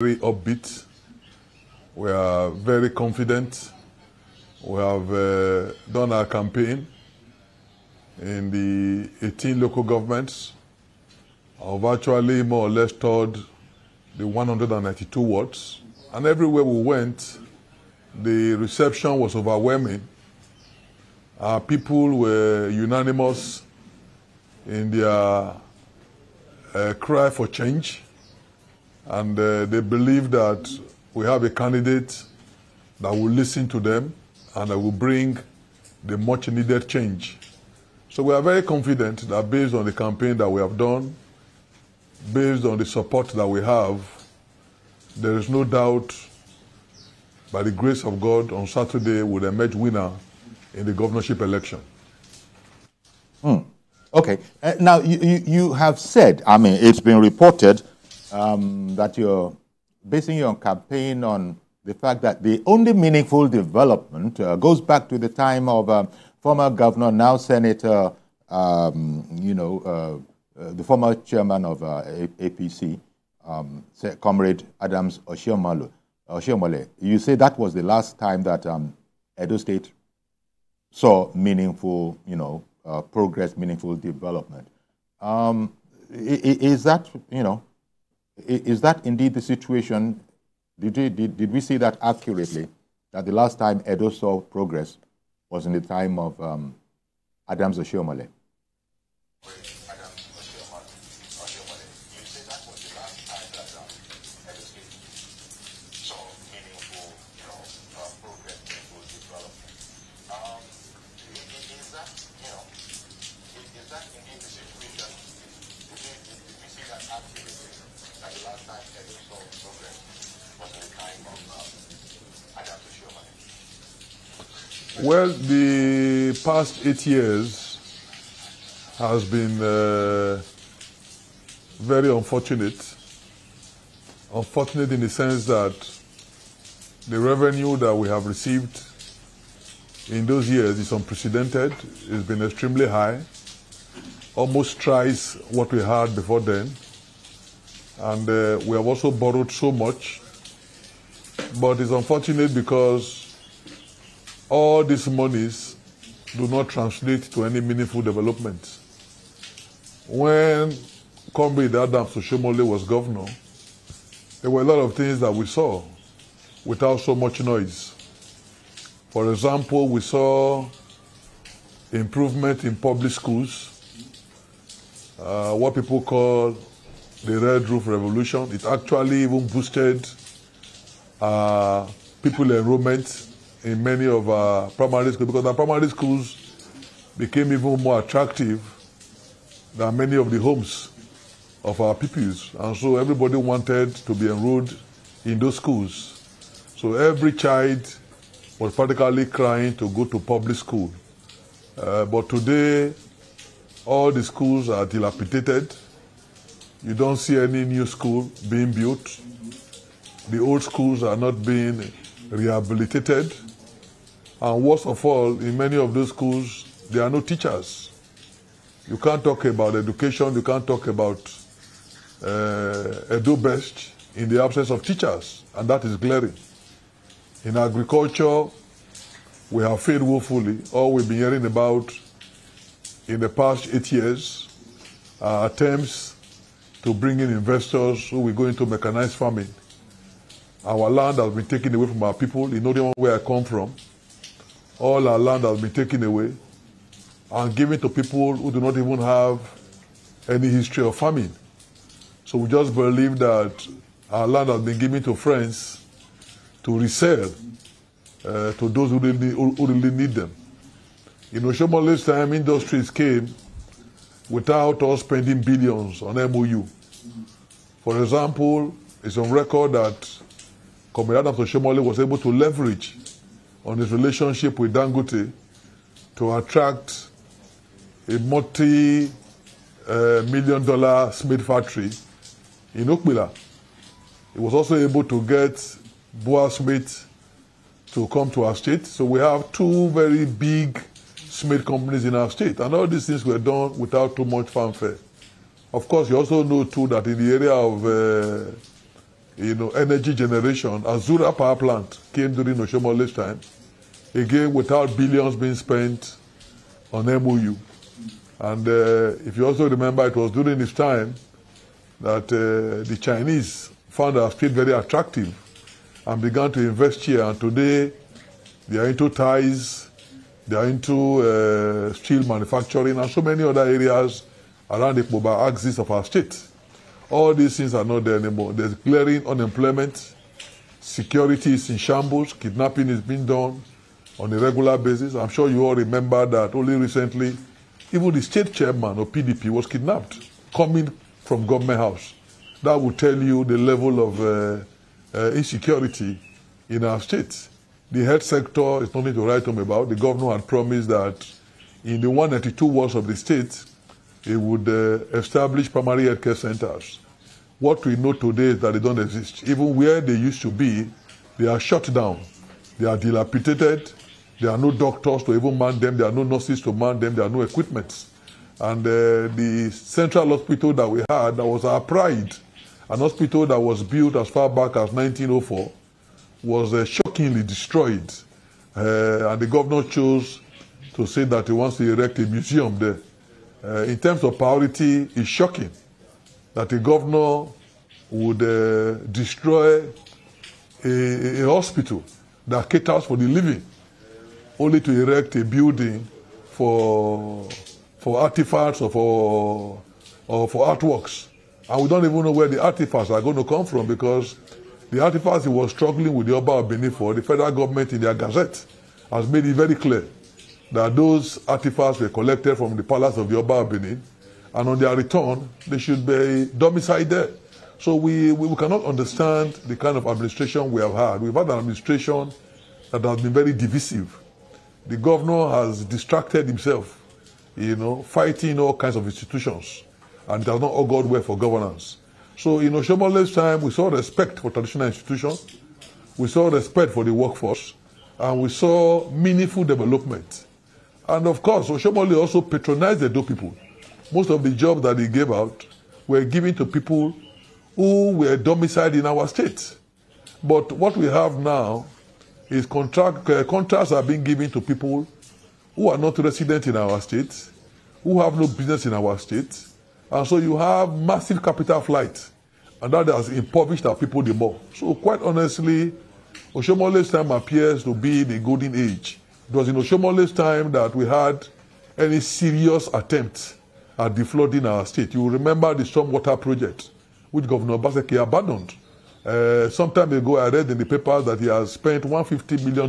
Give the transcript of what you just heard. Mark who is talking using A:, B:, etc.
A: very upbeat. We are very confident. We have done our campaign in the 18 local governments. I've actually more or less toured the 192 wards. And everywhere we went, the reception was overwhelming. Our people were unanimous in their cry for change. And they believe that we have a candidate that will listen to them and that will bring the much needed change. So we are very confident that based on the campaign that we have done, based on the support that we have, there is no doubt, by the grace of God, on Saturday we'll emerge winner in the governorship election.
B: Okay. Now, you have said, I mean, it's been reported that you're basing your campaign on the fact that the only meaningful development goes back to the time of former governor, now Senator, the former chairman of APC, Comrade Adams Oshiomhole. You say that was the last time that Edo State saw meaningful, progress, meaningful development. Is that, is that indeed the situation? Did we see that accurately, that the last time Edo saw progress was in the time of Adams Oshiomhole?
A: Well, the past 8 years has been very unfortunate. Unfortunate in the sense that the revenue that we have received in those years is unprecedented. It's been extremely high, almost twice what we had before then. And we have also borrowed so much. But it's unfortunate because all these monies do not translate to any meaningful development. When Comrade Adams Oshiomhole was governor, there were a lot of things that we saw without so much noise. For example, we saw improvement in public schools, what people call the Red Roof Revolution. It actually even boosted people enrollment in many of our primary schools, because our primary schools became even more attractive than many of the homes of our pupils. And so everybody wanted to be enrolled in those schools. So every child was practically crying to go to public school. But today, all the schools are dilapidated. You don't see any new school being built. The old schools are not being rehabilitated. And worst of all, in many of those schools, there are no teachers. You can't talk about education, you can't talk about Edo Best in the absence of teachers, and that is glaring. In agriculture, we have failed woefully. All we've been hearing about in the past 8 years are attempts to bring in investors who will go into mechanized farming. Our land has been taken away from our people. You know the one where I come from. All our land has been taken away and given to people who do not even have any history of farming. So we just believe that our land has been given to friends to resell to those who really need them. In Oshiomhole's time, industries came without us spending billions on MOU. For example, it's on record that Comrade Adams Oshiomhole was able to leverage on his relationship with Dangote to attract a multi-million-dollar cement factory in Okpila. He was also able to get Boa Smith to come to our state. So we have two very big cement companies in our state. And all these things were done without too much fanfare. Of course, you also know too that in the area of energy generation. Azura power plant came during Oshomole's time, again without billions being spent on MOU. And if you also remember, it was during this time that the Chinese found our state very attractive and began to invest here. And today, they are into ties, they are into steel manufacturing and so many other areas around the mobile axis of our state. All these things are not there anymore. There's glaring unemployment, security is in shambles, kidnapping is being done on a regular basis. I'm sure you all remember that only recently, even the state chairman of PDP was kidnapped, coming from government house. That will tell you the level of insecurity in our state. The health sector is nothing to write home about. The governor had promised that in the 192 wards of the state, he would establish primary health care centers. What we know today is that they don't exist. Even where they used to be, they are shut down. They are dilapidated. There are no doctors to even man them. There are no nurses to man them. There are no equipment. And the central hospital that we had, that was our pride, an hospital that was built as far back as 1904, was shockingly destroyed. And the governor chose to say that he wants to erect a museum there. In terms of priority, it's shocking that a governor would destroy a hospital that caters for the living, only to erect a building for artifacts or for artworks. And we don't even know where the artifacts are going to come from, because the artifacts he was struggling with the Oba of Benin for, the federal government in their gazette has made it very clear that those artifacts were collected from the palace of the Oba of Benin, and on their return, they should be domiciled there. So we cannot understand the kind of administration we have had. We've had an administration that has been very divisive. The governor has distracted himself, fighting all kinds of institutions, and it has not augured well for governance. So in Oshomole's time, we saw respect for traditional institutions, we saw respect for the workforce, and we saw meaningful development. And of course, Oshomole also patronized the Edo people. Most of the jobs that he gave out were given to people who were domiciled in our state. But what we have now is contracts are being given to people who are not resident in our state, who have no business in our state. And so you have massive capital flight, and that has impoverished our people the more. So quite honestly, Oshomole's time appears to be the golden age. It was in Oshomole's time that we had any serious attempt at deflooding our state. You will remember the stormwater project, which Governor Obaseki abandoned. Some time ago, I read in the papers that he has spent $150 million